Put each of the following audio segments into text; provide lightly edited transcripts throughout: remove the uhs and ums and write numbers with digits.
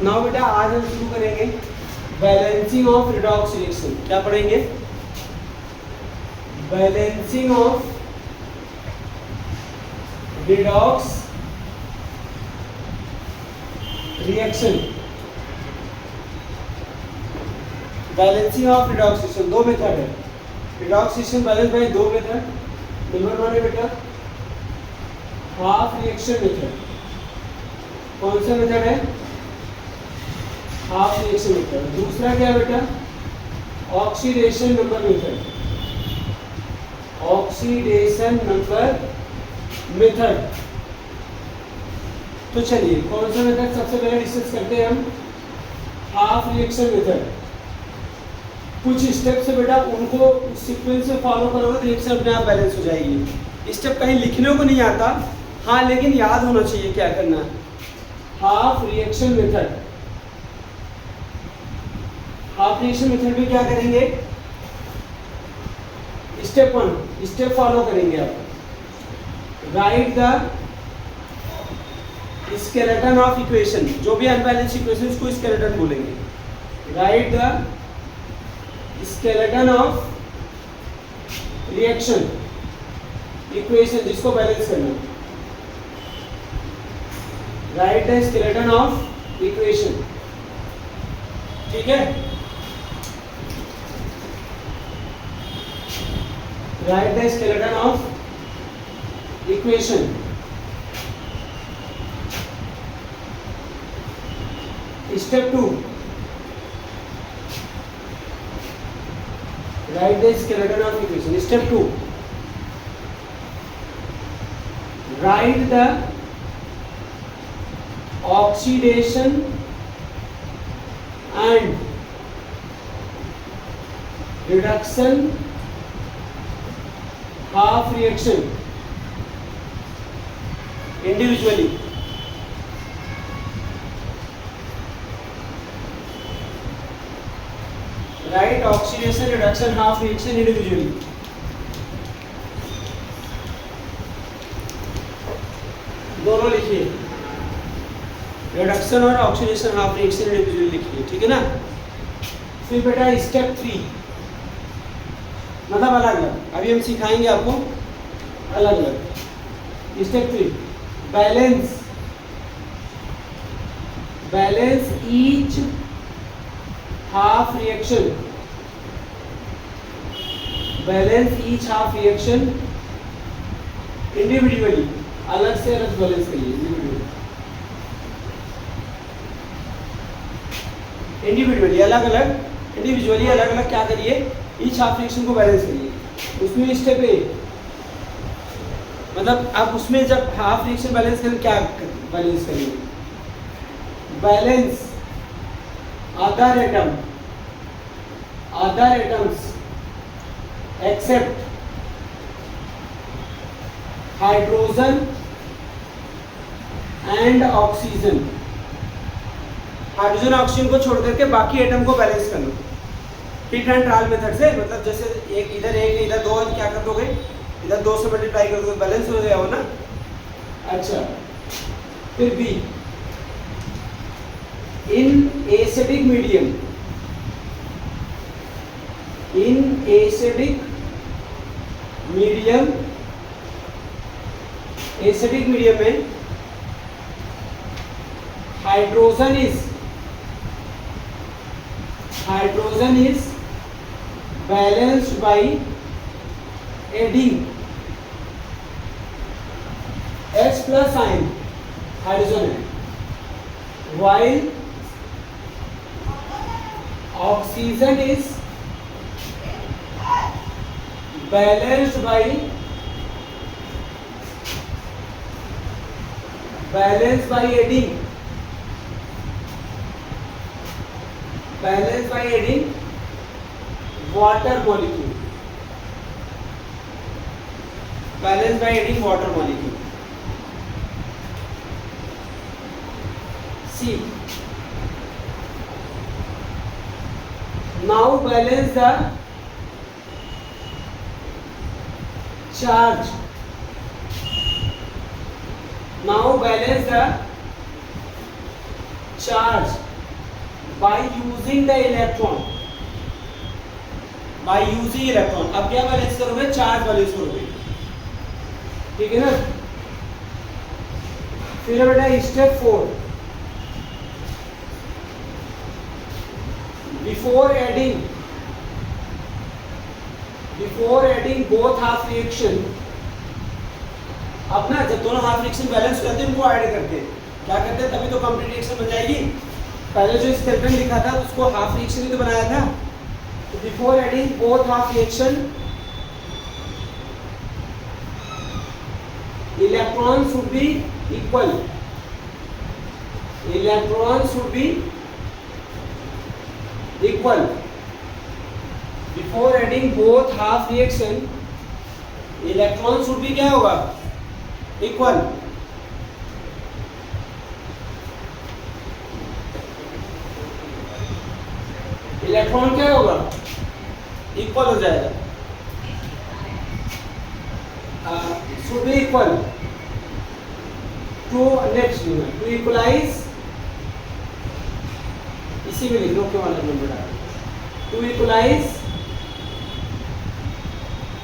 Now बेटा आज हम शुरू करेंगे बैलेंसिंग ऑफ रिडॉक्स रिएक्शन। क्या पढ़ेंगे? Balancing of redox reaction. Balancing of redox reaction दो मेथड है। रिडॉक्स रिएक्शन बैलेंस बाय दो मेथड। नंबर वन है बेटा हाफ रिएक्शन मेथड। कौन सा मेथड है? Half reaction method. दूसरा क्या है बेटा? Oxidation number method. Oxidation number method. तो चलिए कौन सा मेथड सबसे पहले डिस्कस करते हैं हम? Half reaction method. कुछ स्टेप्स है बेटा, उनको सीक्वेंस में फॉलो करोगे तो रिएक्शन अपने आप बैलेंस हो जाएगी। स्टेप कहीं लिखने को नहीं आता, हाँ लेकिन याद होना चाहिए क्या करना है। Half reaction method. Half reaction method में क्या करेंगे? स्टेप वन, स्टेप फॉलो करेंगे आप। Write the skeleton of equation. जो भी अनबैलेंस इक्वेशन उसको स्केलेटन बोलेंगे। Write the skeleton of reaction equation, जिसको बैलेंस करना। Write the skeleton of equation. ठीक है, write the skeleton of equation. Step two, write the skeleton of equation. Step 2, write the oxidation and reduction half reaction individually. Write oxidation reduction half reaction individually. दोनों लिखिए, reduction और oxidation half reaction individually लिखिए। ठीक है ना? फिर बेटा step 3, मतलब अलग अलग, अभी हम सिखाएंगे आपको अलग अलग। Step 3, balance each half reaction. Balance each half reaction individually, अलग से अलग बैलेंस करिए। इंडिविजुअली अलग अलग, इंडिविजुअली अलग अलग क्या करिए? ईच हाफ रिएक्शन को बैलेंस करिए। उसमें स्टेप ए, मतलब आप उसमें जब हाफ रिएक्शन बैलेंस करें क्या बैलेंस करिए? Balance other atoms except hydrogen and oxygen। Hydrogen oxygen को छोड़ करके बाकी एटम को बैलेंस कर लो हिट एंड ट्रायल मेथड से। मतलब जैसे एक इधर दो, क्या कर दोगे? इधर 2 से मल्टीप्लाई कर दोगे, बैलेंस हो गया हो ना। अच्छा, फिर बी, in acidic medium में hydrogen is balanced by adding H plus ion, hydrogen है, while oxygen is balanced by adding water molecule। Balanced by adding water molecule। C, now balance the charge Now balance the charge by using the electron, by using electron। अब क्या balance करोगे? Charge balance करोगे, ठीक है ना। फिर बेटा step 4, before adding both half reaction. अब ना जब दोनों हाफ रिएक्शन बैलेंस करते हैं उनको ऐड करते हैं, क्या करते हैं, तभी तो कंप्लीट रिएक्शन बन जाएगी। पहले जो स्केलेटन लिखा था उसको हाफ रिएक्शन ही तो बनाया था। तो before adding both half reaction, electron should be equal, electron should be equal. Before adding both half reaction, electron should be क्या होगा? इक्वल। इलेक्ट्रॉन क्या होगा? इक्वल हो जाएगा, should be equal to, next to equalise, इसी में लिख लो क्यों वाला नंबर आ, to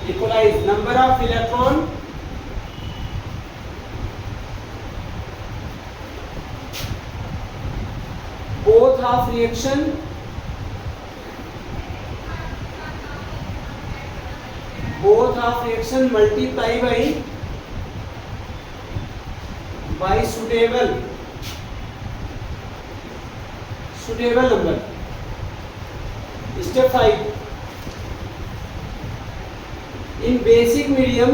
equalise number of electron both half reaction, multiply by suitable number। Step 5, in basic medium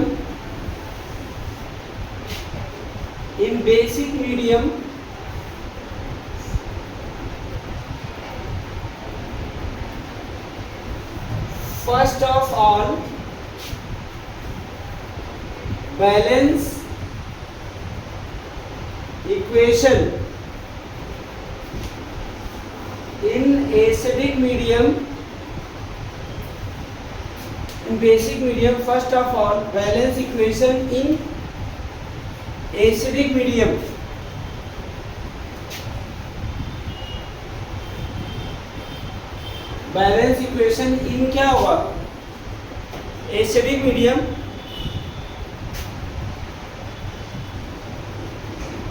first of all balance equation in acidic medium, in basic medium first of all balance equation in acidic medium, balance equation in क्या होगा? Acidic medium,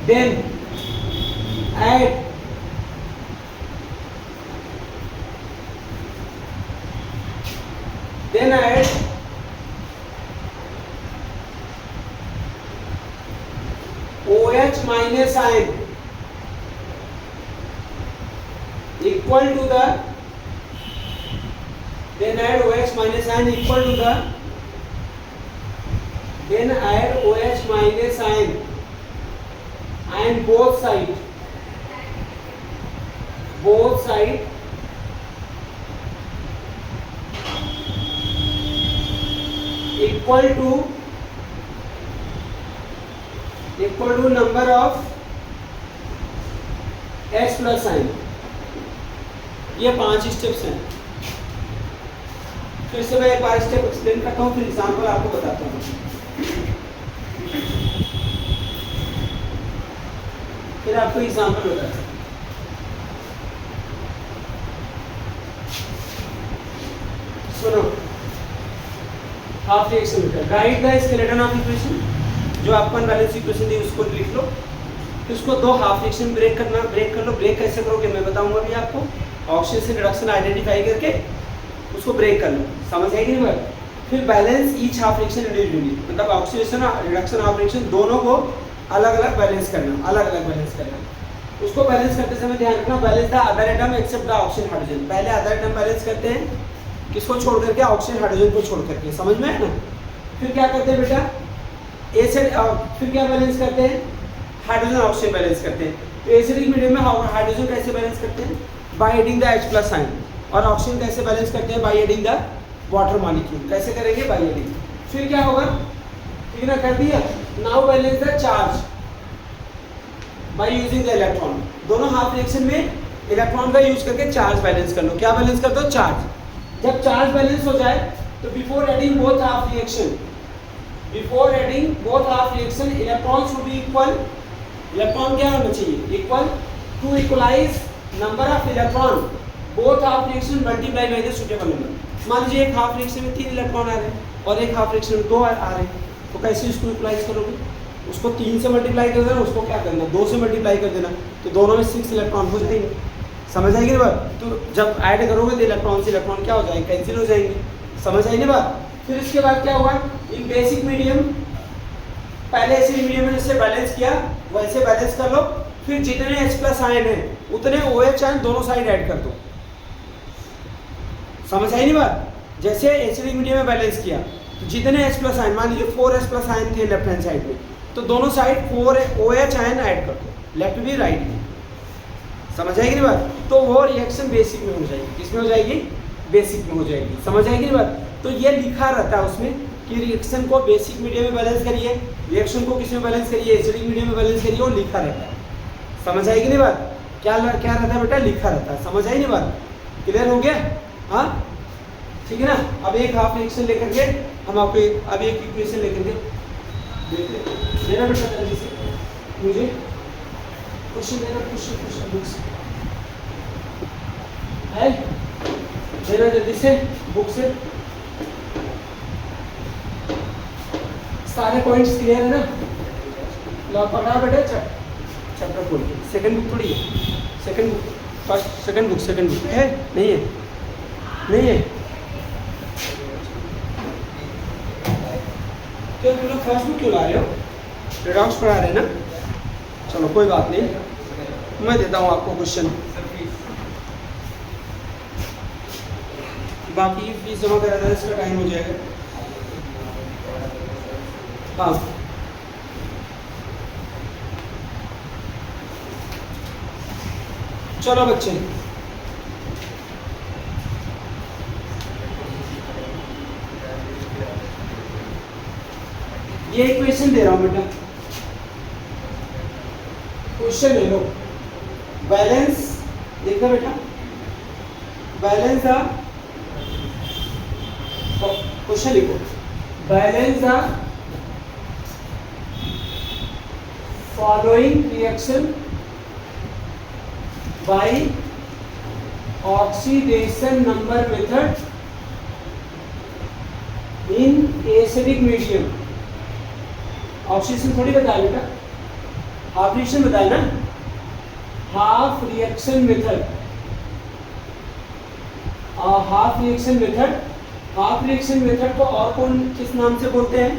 then add OH minus ion equal to the, then add OH minus ion equal to the, then add OH minus ion and both side equal to number of H plus ion। ये 5 steps हैं। फिर से मैं एक बार step explain करता हूँ, फिर example आपको बताता हूँ। फिर आपको एग्जाम्पल बताता हूँ। सुनो, half reaction method, right the skeleton of equation, जो अपन बैलेंस इक्वेशन दी उसको लिख लो। फिर उसको दो हाफ रिएक्शन ब्रेक कर लो। ब्रेक कैसे करोगे मैं बताऊंगा अभी आपको। ऑक्सीजन से रिडक्शन आइडेंटिफाई करके उसको ब्रेक कर लो, समझ आएगी ना बात। फिर balance each half reaction individually, मतलब ऑक्सीडेशन और रिडक्शन हाफ रिएक्शन दोनों को अलग अलग बैलेंस करना। उसको बैलेंस करते समय ध्यान रखना, balance the other atom except the oxygen hydrogen. पहले अदर एटम बैलेंस करते हैं, किसको छोड़ करके? ऑक्सीजन हाइड्रोजन को छोड़ करके, समझ में है ना। फिर क्या करते हैं बेटा? फिर क्या बैलेंस करते हैं? हाइड्रोजन ऑक्सीजन बैलेंस करते हैं। तो एसिडिक मीडियम में हाइड्रोजन कैसे बैलेंस करते हैं? By adding the H plus ion. और ऑक्सीजन कैसे बैलेंस करते हैं? By adding the water molecule. कैसे करेंगे? By adding. फिर क्या होगा? ठीक है ना, कर दिया। Now balance the charge by using the electron. दोनों हाफ रिएक्शन में इलेक्ट्रॉन का यूज करके चार्ज बैलेंस कर लो। क्या बैलेंस कर दो? चार्ज। जब चार्ज बैलेंस हो जाए तो before adding both half reaction, electron should be equal. Electron क्या होना चाहिए? Equal. To equalise number of electron both half reaction multiply by the suitable number. मान लीजिए एक हाफ रिएक्शन में 3 इलेक्ट्रॉन आ रहे हैं और एक हाफ रिएक्शन में 2 आ रहे हैं, तो कैसे इसको इक्वलाइज करोगे? उसको 3 से मल्टीप्लाई कर देना, उसको क्या करना 2 से मल्टीप्लाई कर देना, तो दोनों में 6 इलेक्ट्रॉन हो जाएंगे। समझ आएगी ना बात? तो जब ऐड करोगे तो इलेक्ट्रॉन से इलेक्ट्रॉन क्या हो जाएंगे? कैंसिल हो जाएंगे। समझ आई ना बात? फिर इसके बाद क्या हुआ, इन बेसिक मीडियम पहले एसिडिक मीडियम में जैसे बैलेंस किया वैसे बैलेंस कर लो, फिर जितने H+ आयन है उतने OH आयन दोनों साइड ऐड कर दो। समझ आई नहीं बात? जैसे एसिडिक मीडियम में बैलेंस किया तो जितने H+ आयन, मान लीजिए 4 H+ आयन थे लेफ्ट हैंड साइड में, तो दोनों साइड 4 OH आयन ऐड कर दो, लेफ्ट भी राइट भी। समझ आएगी नहीं बात? तो वो रिएक्शन बेसिक में हो जाएगी। किसमें हो जाएगी? बेसिक में हो जाएगी। समझ आएगी नहीं बात? तो ये लिखा रहता है उसमें कि रिएक्शन को बेसिक मीडियम में बैलेंस करिए, रिएक्शन को किस में बैलेंस करिए? एसिडिक मीडियम में बैलेंस करिए, वो लिखा रहता है। समझ आएगी नहीं बात? क्या रहता है बेटा? लिखा रहता है। समझ आई नहीं बात? क्लियर हो गया? हाँ ठीक है ना। अब एक हाफ रिएक्शन लेकर के हम आपको अब एक इक्वेशन लेकर के देना बेटा, जल्दी से मुझे क्वेश्चन देना, क्वेश्चन बुक से है देना, जल्दी से बुक से। सारे पॉइंट्स क्लियर है ना? लॉक पकड़ा बेटा, चैप्टर खोल के। सेकंड बुक थोड़ी है, second book, first second book है? नहीं है, नहीं है। क्यों तुम लोग फर्स्ट बुक क्यों ला रहे हो? रिडॉक्स पढ़ा रहे हैं ना? चलो कोई बात नहीं, मैं देता हूँ आपको क्वेश्चन। बाकी फीस जमा करा था, इसका टाइम हो जाएगा। हाँ चलो बच्चे, ये इक्वेशन दे रहा हूं बेटा, क्वेश्चन ले लो। बैलेंस देखना बेटा, बैलेंस द, क्वेश्चन लिखो, balance the following reaction by oxidation number method in acidic medium। Oxidation थोड़ी बताया बेटा, हाफ रिएक्शन बताया ना, half reaction method, half reaction method. Half reaction method को और कौन किस नाम से बोलते हैं?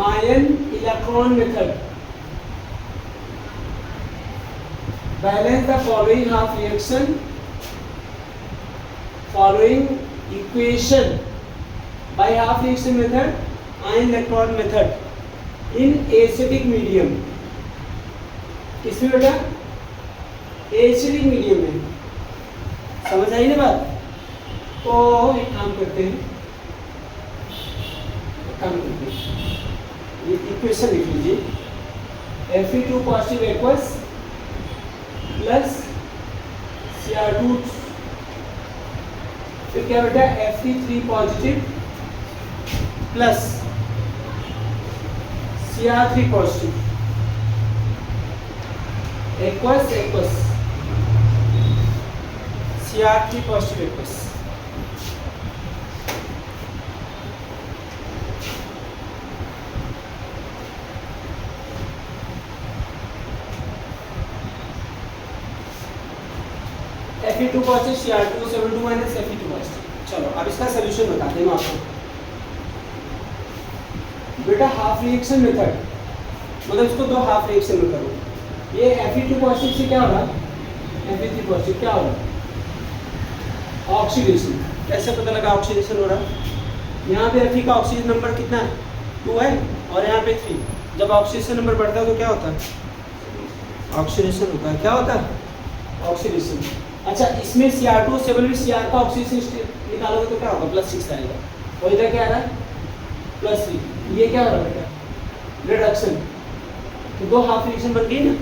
Ion electron method. Balance the following half reaction, following equation by half reaction method, ion electron method in acidic medium। किसमें बेटा? एसिडिक मीडियम में। समझ आई ना बात? तो एक काम करते हैं, ये इक्वेशन लिख लीजिए, Fe2 positive aqueous plus Cr2, फिर क्या बेटा Fe3 positive plus Cr3 positive, aqueous Cr3 positive aqueous. Fe2 positive Cr2 72 minus Fe2 positive. चलो अब इसका सॉल्यूशन बताते हैं आपको बेटा। हाफ रिएक्शन मेथड मतलब इसको दो हाफ रिएक्शन में करो। ये Fe2 पॉजिटिव से क्या हो रहा है? Fe3 पॉजिटिव क्या हो रहा है? ऑक्सीडेशन। कैसे पता लगा ऑक्सीडेशन हो रहा है? यहाँ पे Fe का ऑक्सीजन नंबर कितना है? 2 है, और यहाँ पे 3। जब ऑक्सीडेशन नंबर बढ़ता है तो क्या होता है? ऑक्सीडेशन होता है। क्या होता है? ऑक्सीडेशन। अच्छा, इसमें Cr2 7 में Cr का ऑक्सीडेशन निकालोगे तो क्या होगा? +6 आएगा। और इधर क्या आ रहा है? +3। ये क्या हो रहा है बेटा? रिडक्शन। तो दो हाफ रिएक्शन बन गई ना।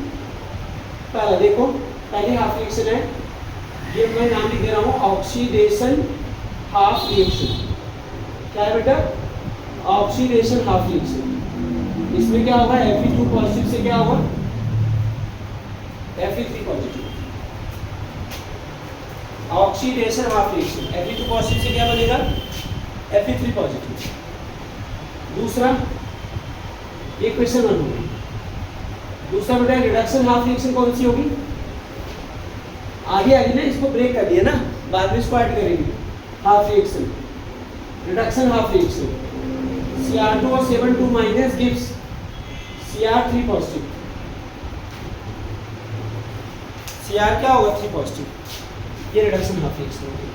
पहला देखो, पहली हाफ रिएक्शन है, ये मैं नाम लिख दे रहा हूँ ऑक्सीडेशन हाफ रिएक्शन। क्या है बेटा? Oxidation half reaction. इसमें क्या होगा? Fe2 पॉजिटिव से क्या होगा? Fe3 positive, oxidation half reaction, Fe2 positive से क्या बनेगा Fe3 पॉजिटिव। दूसरा ये क्वेश्चन 1 होगी। दूसरा बेटा रिडक्शन हाफ रिएक्शन कौन सी होगी, आगे आगे ना इसको ब्रेक कर दिया ना, बाद में इसको ऐड करेंगे। Half reaction, reduction half reaction, Cr2 और 7 2 minus gives Cr3 positive. Cr क्या होगा 3 पॉजिटिव, ये रिडक्शन हाफ रिएक्शन होगी।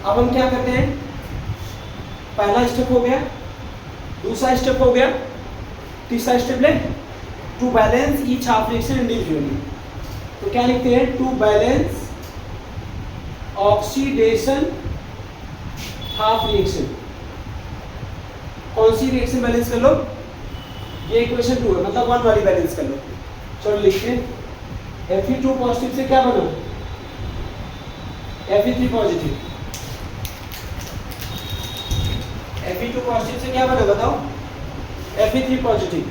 अब हम क्या करते हैं, पहला स्टेप हो गया, दूसरा स्टेप हो गया, तीसरा स्टेप ले, to balance each half reaction individually. तो क्या लिखते हैं, to balance oxidation half reaction. कौन सी रिएक्शन बैलेंस कर लो, ये इक्वेशन 2 है, मतलब 1 वाली बैलेंस कर लो। चलो लिखते हैं, Fe2 पॉजिटिव से क्या बना Fe3 पॉजिटिव, Fe2 पॉजिटिव से क्या बना बताओ Fe3 पॉजिटिव।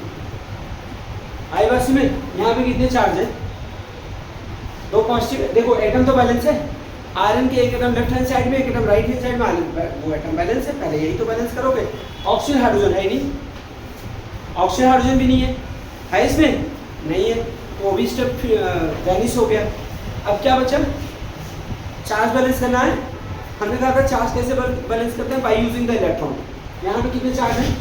आई बात में, यहाँ पे कितने चार्ज है, 2 पॉजिटिव। देखो एटम तो बैलेंस है, आयरन के एक एटम लेफ्ट हैंड साइड में, एक एटम राइट हैंड साइड में, वो एटम बैलेंस है, पहले यही तो बैलेंस करोगे। ऑक्सीजन हाइड्रोजन है नहीं, ऑक्सीजन हाइड्रोजन भी नहीं है इसमें, नहीं है, तो वो भी स्टेप वैनिश हो गया। अब क्या बचा, चार्ज बैलेंस करना है। हमने कहा था चार्ज कैसे बैलेंस करते हैं, बाय यूजिंग द इलेक्ट्रॉन। यहाँ पे कितने चार्ज हैं,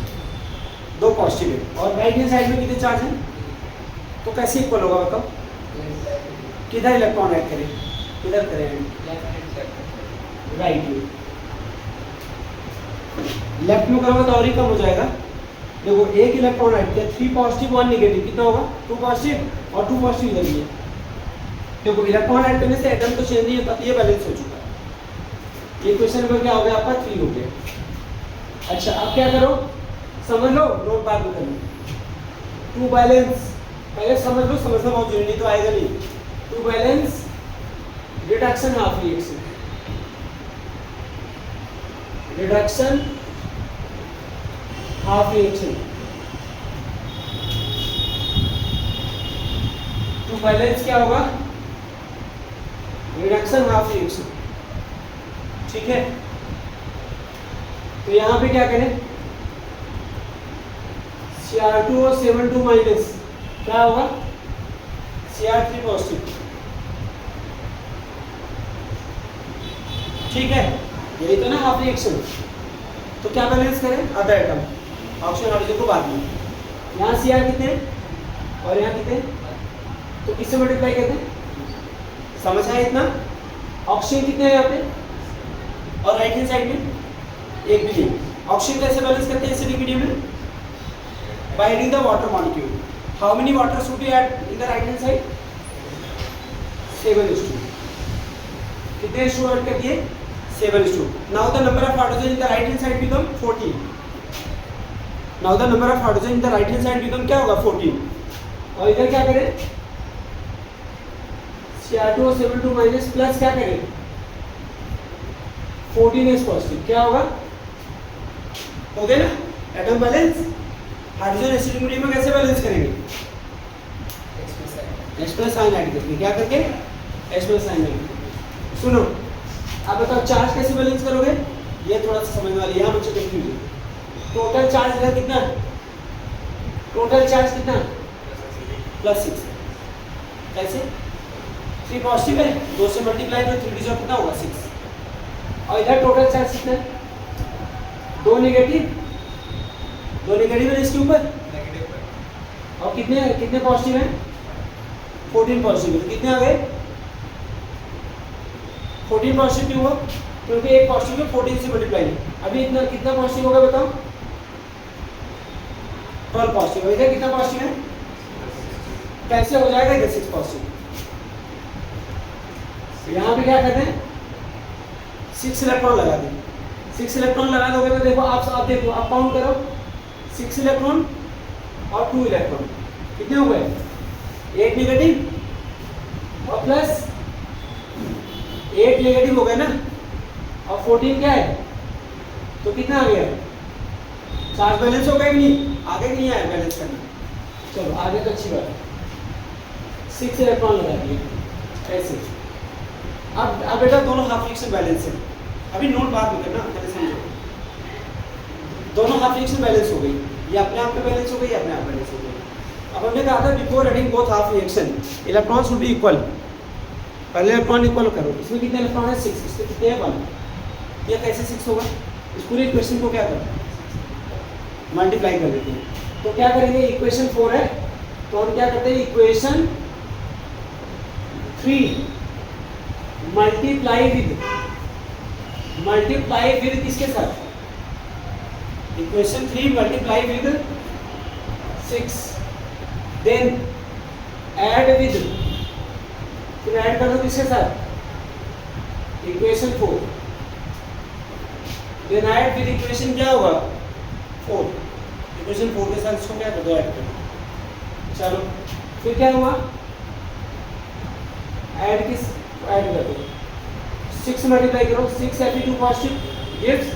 2 पॉजिटिव है, और राइट हैंड साइड में कितने चार्ज हैं, तो कैसे इक्वल होगा बताओ, किधर इलेक्ट्रॉन ऐड करें, किधर करें, राइट में। लेफ्ट में करोगे तो और ही कम हो जाएगा। देखो एक इलेक्ट्रॉन ऐड किया, 3 पॉजिटिव 1 नेगेटिव, कितना होगा 2 पॉजिटिव और 2 पॉजिटिव इधर भी है। देखो इलेक्ट्रॉन ऐड करने से एटम तो चेंज नहीं होता, ये बैलेंस हो चुका है। ये क्वेश्चन नंबर क्या हो गया आपका 3 हो गया। अच्छा अब क्या करो, समझ लो, नोट बाद में करना। टू बैलेंस पहले समझ लो, समझना बहुत जरूरी, नहीं तो आएगा नहीं। To balance reduction half reaction, reduction half reaction, to balance क्या होगा, रिडक्शन हाफ रिएक्शन, ठीक है। तो यहां पे क्या करें, Cr2 और 7 2 माइनस क्या होगा Cr3 पॉजिटिव, ठीक है, यही तो ना हाफ रिएक्शन। तो क्या बैलेंस करें, अदर एटम, ऑक्सीजन हाइड्रोजन को बाद में। यहाँ Cr कितने और यहाँ कितने, तो किससे मल्टीप्लाई करते हैं, समझ आया इतना। ऑक्सीजन कितने हैं यहाँ पे, और राइट हैंड साइड में एक भी नहीं। ऑक्सीजन कैसे बैलेंस करते हैं एसिडिक मीडियम में, by adding the water molecule. How many water should we add in the right hand side? 7:2. कितने should add कर दिए 7:2. Now the number of hydrogen in the right hand side become 14. Now the number of hydrogen in the right hand side become क्या होगा 14. और इधर क्या करें, Cr2 और 7 2 माइनस प्लस क्या करें 14s पॉजिटिव, क्या होगा, हो गया ना atom balance. Hydrogen acidic medium में कैसे बैलेंस करेंगे, H प्लस साइन ऐड करके, क्या करके H प्लस साइन ऐड। सुनो अब बताओ चार्ज कैसे बैलेंस करोगे, ये थोड़ा सा समझने वाली, यहाँ बच्चे कंफ्यूज। टोटल चार्ज है कितना, टोटल चार्ज कितना +6, कैसे 3 पॉजिटिव है, 2 से मल्टीप्लाई तो 3 डिजिट कितना होगा 6, और इधर टोटल चार्ज कितना है 2 नेगेटिव, 2 नेगेटिव है इसके ऊपर, और कितने कितने पॉजिटिव हैं 14 पॉजिटिव है, तो कितने आ गए 14 पॉजिटिव क्यों हुआ, क्योंकि एक पॉजिटिव है 14 से मल्टीप्लाई। अभी इतना कितना पॉजिटिव होगा बताओ 12 पॉजिटिव, इधर कितना पॉजिटिव है, कैसे हो जाएगा इधर 6 पॉजिटिव। यहाँ पे क्या करते हैं 6 इलेक्ट्रॉन लगा दें, 6 इलेक्ट्रॉन लगा दोगे तो देखो आप देखो, आप काउंट करो 6 इलेक्ट्रॉन और 2 इलेक्ट्रॉन कितने हो गए, 8 नेगेटिव और प्लस 8 नेगेटिव हो गए ना, और 14 क्या है, तो कितना आ गया, चार्ज बैलेंस हो गया कि नहीं, आगे नहीं आया बैलेंस करना। चलो आगे तो अच्छी बात है। 6 इलेक्ट्रॉन लगा दिए ऐसे। अब बेटा दोनों हाफ रिएक्शन बैलेंस है, अभी नोट बाद में करना, पहले समझो। दोनों हाफ रिएक्शन बैलेंस हो गई, ये अपने आप में बैलेंस हो गई, अपने आप बैलेंस हो गई। अब हमने कहा था before adding both half reaction electrons will be equal, पहले इलेक्ट्रॉन इक्वल करो। इसमें कितने इलेक्ट्रॉन है? 6, इसमें कितने हैं? 1। ये कैसे 6 होगा? इस पूरे इक्वेशन को क्या करो, मल्टीप्लाई कर देते हैं। तो क्या करेंगे, इक्वेशन 4 है तो हम क्या करते हैं, इक्वेशन 3 मल्टीप्लाई विद किसके साथ? Equation 3 multiply with 6, then add with, फिर ऐड कर दो किसके साथ? Equation 4, then add with equation क्या होगा? 4। इक्वेशन 4 के साथ इसको क्या कर दो, ऐड कर दो। चलो फिर क्या हुआ, ऐड कर दो, 6 मल्टीप्लाई करो, 6 Fe2 positive gives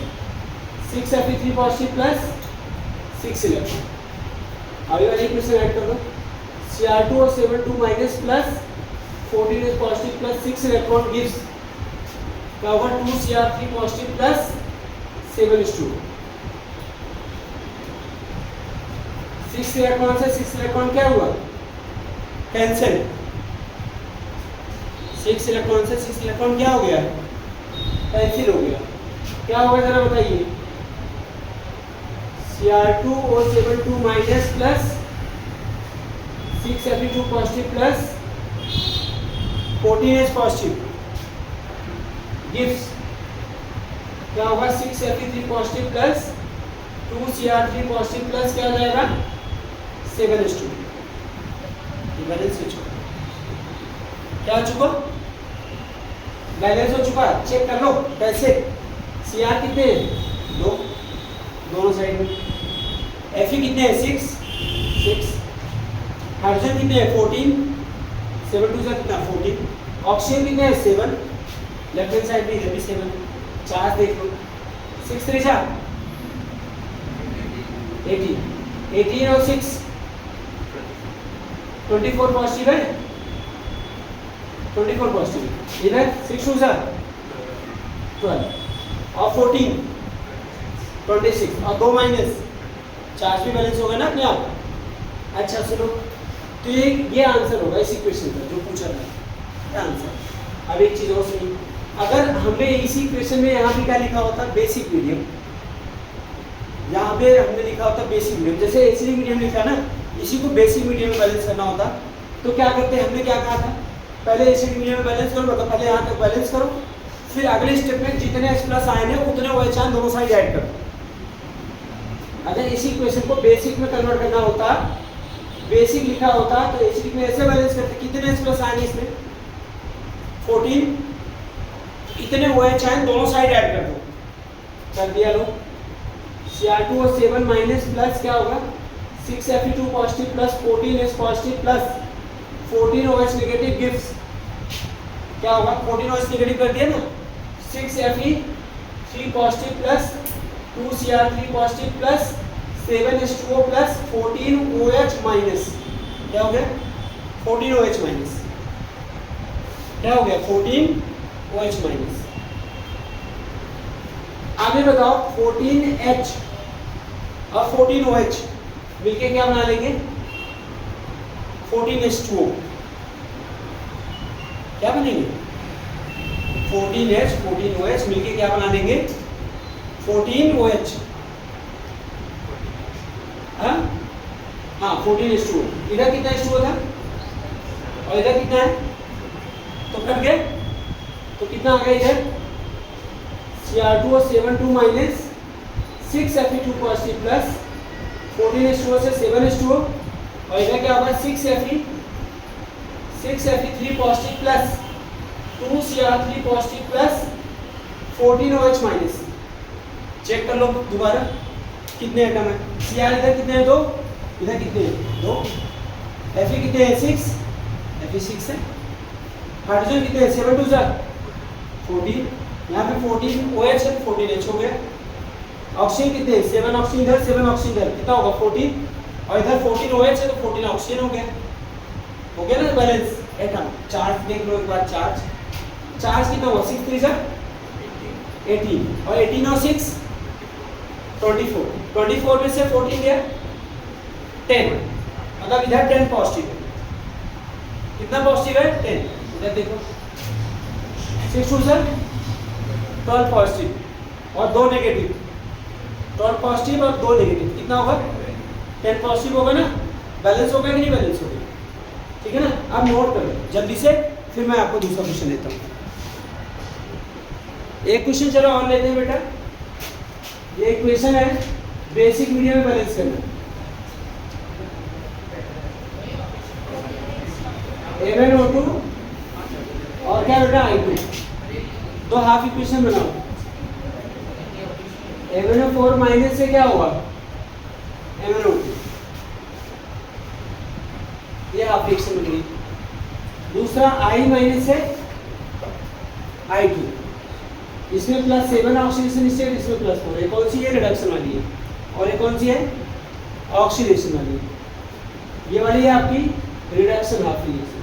6 Fe3 positive plus 6 electron. अभी वाली इक्वेशन ऐड कर दो, Cr2 और 7 2 minus plus 14 positive plus 6 electron gives क्या होगा, 2 Cr3 पॉजिटिव प्लस 7 6 इलेक्ट्रॉन से 6 इलेक्ट्रॉन क्या हुआ, कैंसिल। 6 इलेक्ट्रॉन से 6 इलेक्ट्रॉन क्या हो गया, कैंसिल हो गया। क्या होगा जरा बताइए, Cr2 और 7 2 minus plus 6 Fe2 positive plus 14 positive gives क्या होगा, 6 Fe3 positive plus 2 Cr3 positive plus क्या हो जाएगा, 7 बैलेंस हो चुका। क्या हो चुका, बैलेंस हो चुका। चेक कर लो कैसे, Cr कितने हैं, 2 दोनों साइड में, Fe कितने हैं, 6, हाइड्रोजन कितने हैं, 14, 7 2 से कितना 14, ऑक्सीजन कितने हैं, 7, लेफ्ट हैंड साइड में इधर भी 7, चार्ज देख लो, 6 3 जा 18 और 6 24 पॉजिटिव है, 24 पॉजिटिव, इधर 6 2 जा 12 और 14 26 और 2 माइनस, चार्ज भी बैलेंस होगा ना अपने आप। अच्छा सुनो, तो ये आंसर होगा इस इक्वेशन का जो पूछा था, आंसर। अब एक चीज और सुनिए, अगर हमने इसी इक्वेशन में यहाँ भी क्या लिखा होता, बेसिक मीडियम, यहाँ पे हमने लिखा होता बेसिक मीडियम, जैसे एसिडिक मीडियम लिखा ना, इसी को बेसिक मीडियम में बैलेंस करना होता। तो क्या करते हैं, हमने क्या कहा था, पहले एसिडिक मीडियम में बैलेंस करो, मतलब पहले यहाँ तक बैलेंस करो, फिर अगले स्टेप में जितने H+ आयन है उतने OH आयन दोनों साइड ऐड करो। अगर इसी इक्वेशन को बेसिक में कन्वर्ट करना होता, बेसिक लिखा होता, तो एसिडिक में ऐसे बैलेंस करते, कितने H+ आयन है इसमें, 14, इतने OH आयन दोनों साइड ऐड कर दो, कर दिया लो। Cr2 और 7 माइनस प्लस क्या होगा, 6 Fe2 positive plus 14 H positive plus 14 OH negative gives क्या होगा, 14 OH नेगेटिव कर दिया ना, 6 Fe3 positive plus 2 Cr3 positive plus 7 H2O plus 14 OH minus, क्या हो गया 14 OH माइनस, क्या हो गया 14 OH माइनस। आगे बताओ 14H और 14 OH मिलके क्या बना लेंगे, 14 H2O, क्या बनेंगे 14H 14 OH मिलके क्या बना देंगे 14 OH, हाँ 14 H2O। इधर कितना H2O था और इधर कितना है, तो कट गए, तो कितना आ गया इधर Cr2 और 7 2 minus 6 Fe2 positive plus 14 H2O से 7 H2O, और इधर क्या होगा 6 Fe3 positive plus 2 Cr3 positive plus 14 OH minus. Check कर लो दोबारा कितने एटम है, Cr इधर कितने हैं 2, इधर कितने हैं 2, Fe कितने हैं 6, Fe 6 है, हाइड्रोजन कितने हैं 7 2 जा 14, यहाँ पे 14 OH है 14 H हो गया। ऑक्सीजन कितने हैं 7 ऑक्सीजन इधर 7 ऑक्सीजन इधर, कितना होगा 14, और इधर 14 OH है तो 14 ऑक्सीजन हो गया। हो गया ना बैलेंस एटम। चार्ज देख लो एक बार, चार्ज कितना हुआ 6 3 18 और 18 और 6 24 में से 14 गया 10, मतलब इधर 10 पॉजिटिव है। कितना पॉजिटिव है 10, इधर देखो 6 2 12 पॉजिटिव और 2 नेगेटिव, 12 पॉजिटिव और 2 नेगेटिव, कितना होगा 10 पॉजिटिव होगा ना। बैलेंस होगा कि नहीं बैलेंस होगा, ठीक है ना। अब नोट करो जल्दी से, फिर मैं आपको दूसरा क्वेश्चन देता हूँ। एक क्वेश्चन चलो और लेते हैं बेटा। ये इक्वेशन है बेसिक मीडियम में बैलेंस करना। MnO2 और क्या बेटा I2, दो हाफ इक्वेशन बनाओ। MnO4 माइनस से क्या होगा MnO2, ये हाफ रिएक्शन बन गई। दूसरा I माइनस से I2, इसमें +7 ऑक्सीडेशन स्टेट, इसमें +4। ये कौन सी है रिडक्शन वाली है और ये कौन सी है ऑक्सीडेशन वाली है। ये वाली है आपकी रिडक्शन हाफ रिएक्शन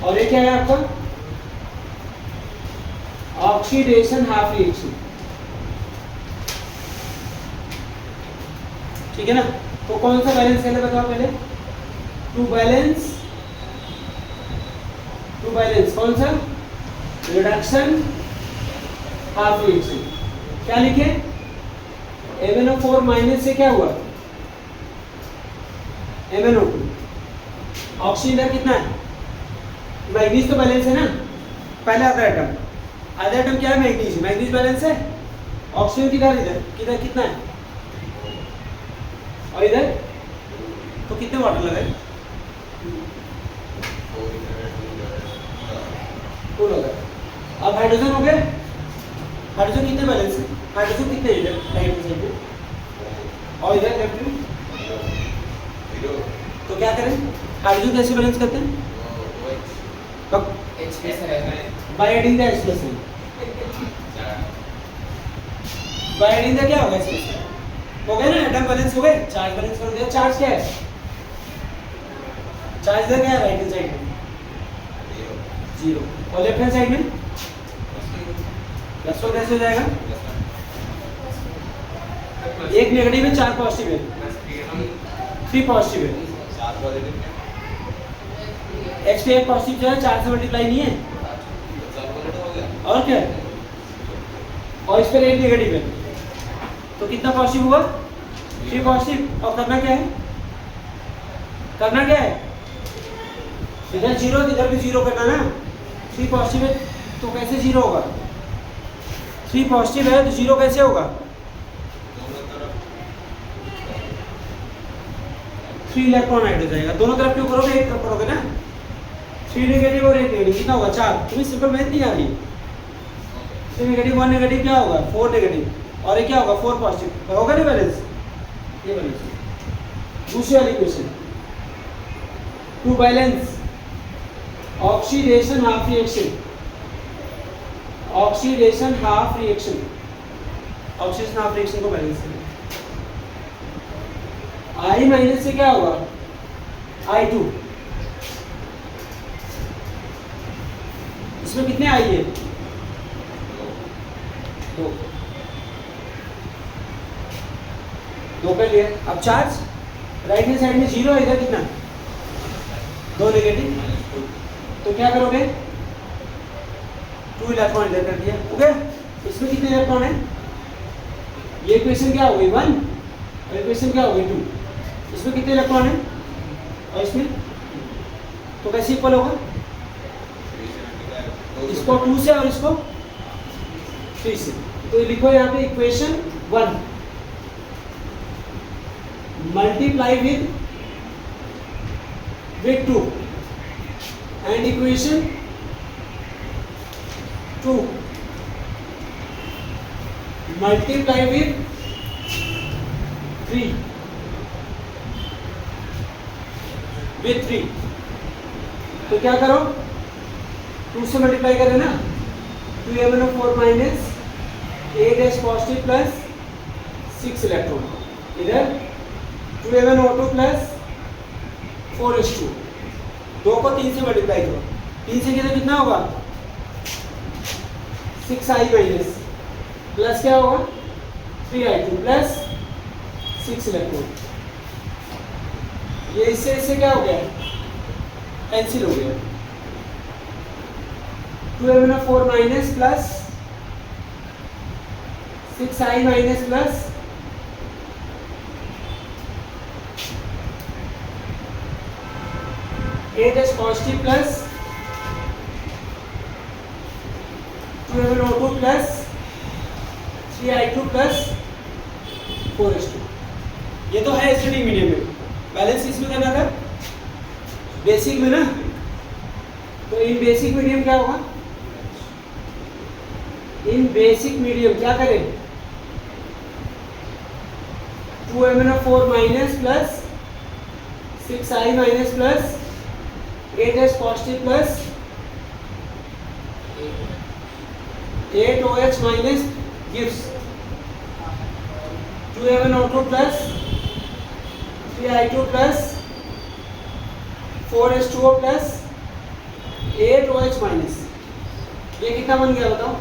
और ये क्या है आपका ऑक्सीडेशन हाफ रिएक्शन, ठीक है ना। तो कौन सा बैलेंस पहले बताओ, पहले टू बैलेंस कौन सा रिडक्शन हाफ रिएक्शन। क्या लिखे MnO4 माइनस से क्या हुआ MnO2, ऑक्सीजन कितना है मैग्नीज, तो बैलेंस है ना। पहले आता आधा एटम क्या है मैग्नीज बैलेंस है। ऑक्सीजन किधर इधर कितना है और इधर तो कितने वाटर लगाए 2 लगाए। अब हाइड्रोजन हो गया, हाइड्रोजन कितने बैलेंस है, हाइड्रोजन कितने इधर राइट साइड में और इधर लेफ्ट में, तो क्या करें हाइड्रोजन कैसे बैलेंस करते हैं by adding the expression, by adding the क्या होगा एक्सप्रेशन, हो गया ना। एटम बैलेंस हो गए, चार्ज बैलेंस कर दिया। चार्ज क्या है, चार्ज इधर क्या है राइट हैंड साइड में 0 और लेफ्ट हैंड साइड में +4 कैसे हो जाएगा, एक नेगेटिव है 4 पॉजिटिव है 3 पॉजिटिव है। H पे एक पॉजिटिव जो है 4 से मल्टीप्लाई नहीं है और क्या है? और इस पर एक नेगेटिव है तो कितना पॉजिटिव हुआ 3 पॉजिटिव। और करना क्या है, करना क्या है, इधर 0 इधर भी 0 करना ना। 3 पॉजिटिव है तो कैसे 0 होगा, 3 पॉजिटिव है तो 0 कैसे होगा, 3 इलेक्ट्रॉन ऐड हो जाएगा। दोनों तरफ क्यों करोगे, एक तरफ करोगे ना। 3 नेगेटिव और 1 नेगेटिव कितना होगा 4। तुम्हें सिंपल मैथ नहीं आ रही। 3 नेगेटिव 1 नेगेटिव क्या होगा 4 नेगेटिव और ये क्या होगा 4 पॉजिटिव, होगा ना बैलेंस, ये बैलेंस। दूसरी वाली question to balance oxidation half reaction, oxidation half reaction, oxidation half reaction को बैलेंस करें। I माइनस से क्या होगा I2, इसमें कितने I है 2 कर लिए। अब चार्ज राइट हैंड साइड में 0 है, इधर कितना 2 नेगेटिव, तो क्या करोगे 2 इलेक्ट्रॉन इधर कर दिया, हो गया। इसमें कितने इलेक्ट्रॉन है, ये इक्वेशन क्या हो गई 1 और इक्वेशन क्या हो गई 2। इसमें कितने इलेक्ट्रॉन है और इसमें तो कैसे इक्वल होगा, इसको 2 से और इसको 3 से। तो लिखो यहाँ पे equation 1 multiply with 2 and equation 2 multiply with 3 with 3। तो क्या करो 2 से मल्टीप्लाई करें ना, 2MnO4 minus 8H positive plus 6 electron, इधर 2MnO2 प्लस 4H2, 2 को 3 से मल्टीप्लाई करो, 3 से कितना होगा 6I माइनस प्लस क्या होगा 3I2 प्लस 6 इलेक्ट्रॉन। ये इससे क्या हो गया कैंसिल हो गया। 2MnO4 minus plus 6I minus plus 8H positive plus 2MnO2 plus 3I2 plus 4H2। ये तो है एसिडिक मीडियम में, बैलेंस इसमें करना था बेसिक में ना, तो इन बेसिक मीडियम क्या होगा, इन बेसिक मीडियम क्या करें 2MnO4 minus plus 6I minus plus 8H positive plus 8OH minus gives 2MnO2 plus 3I2 plus 4H2O plus 8OH minus. ये कितना बन गया बताओ,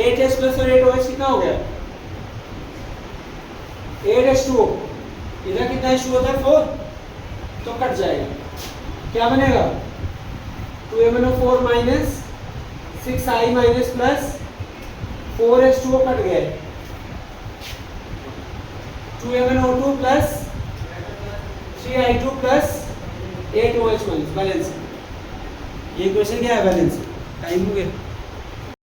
8H प्लस और 8OH कितना हो गया 8H2O, इधर कितना H2O होता है 4, तो कट जाएगा, क्या बनेगा 2MnO4 minus 6I minus plus 4H2O cut गया है, 2MnO2 plus 3I2 plus 8OH minus balance. ये क्वेश्चन क्या है बैलेंस, टाइम हो गया।